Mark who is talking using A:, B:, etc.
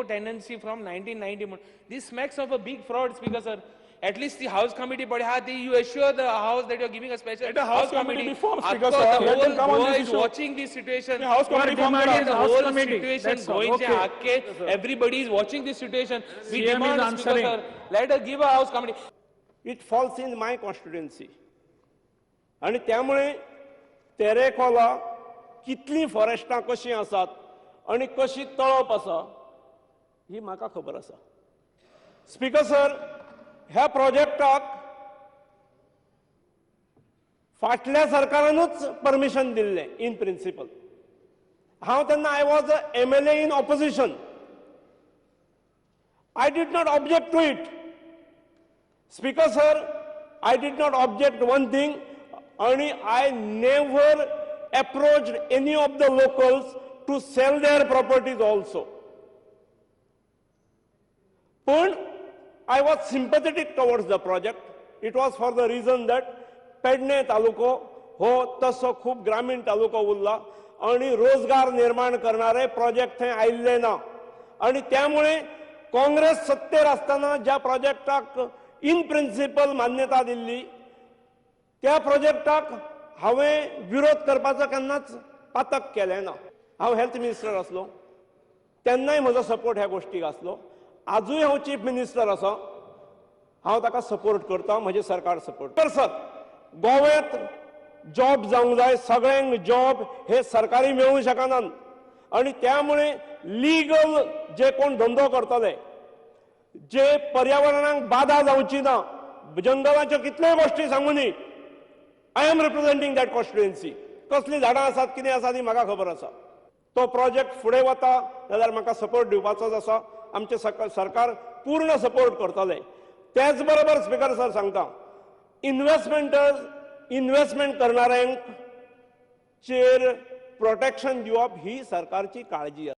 A: Eco tenancy from 1990. This smacks of a big fraud, Speaker sir. At least the House committee, you assure the House that you are giving a special
B: Let the House committee be formed, Speaker,
A: Of course,
B: sir.
A: the
B: Let them
A: whole
B: come on
A: Goa
B: this
A: is
B: issue.
A: watching this situation.
B: The House committee formed
A: The
B: House
A: whole
C: committee.
A: situation
C: That's all.
A: going
C: Okay.
A: everybody is watching this situation. We
C: CM is
A: demand, Speaker
C: answering.
A: sir, let us give a House committee.
D: It falls in my constituency. आणि त्यामुळे तेरेखोला कितली फॉरेस्टां कशी आसात आणि कशी तळप आसा ही म्हाका खबर आसा. स्पीकर सर, ह्या प्रोजेक्टाक फाटल्या सरकारानूच परमिशन दिल्लें इन प्रिंसिपल. हांव तेन्ना I was a MLA in opposition. I did not object to it. Speaker sir, I did not object one thing, and I never approached any of the locals to sell their properties also. But I was sympathetic towards the project. It was for the reason that Pernem तालुको हो तसो खूब ग्रामीण तालुको उरला आणि रोजगार निर्माण करणारे प्रोजेक्ट थंय आयिल्ले ना. आणि त्यामुळे काँग्रेस सत्तेर आसतना ज्या प्रोजेक्टाक इन प्रिंसिपल मान्यता दिल्ली त्या प्रोजेक्टाक हांवें विरोध करपाचो केन्नाच पातक केलें ना. हांव हेल्थ मिनिस्टर आसलो तेन्नाय म्हजो सपोर्ट ह्या गोष्टीक आसलो. आजूय हांव चीफ मिनिस्टर आसा, हांव ताका सपोर्ट करता, म्हजें सरकार सपोर्ट करता. गोव्यात जॉब जावंक जाय, सगळ्यांक जॉब हे सरकारी मेळूंक शकनात आणि त्यामुळे लीगल जे कोण धंदो करतले, जे पर्यावरणाक बाधा जावची ना, जंगलाच्यो कितल्यो गोष्टी सांगून I am representing that constituency. कसली झाडां आसात, कितें आसा ती म्हाका खबर आसा. तो प्रोजेक्ट फुडें वता जाल्यार म्हाका सपोर्ट दिवपाचोच आसा. आमचे सरकार पूर्ण सपोर्ट करतले. त्याच बरोबर स्पीकर सर सांगता, इन्व्हेस्टमेंट करणाऱ्यांक चेर प्रोटेक्शन दिवप ही सरकारची काळजी आसा.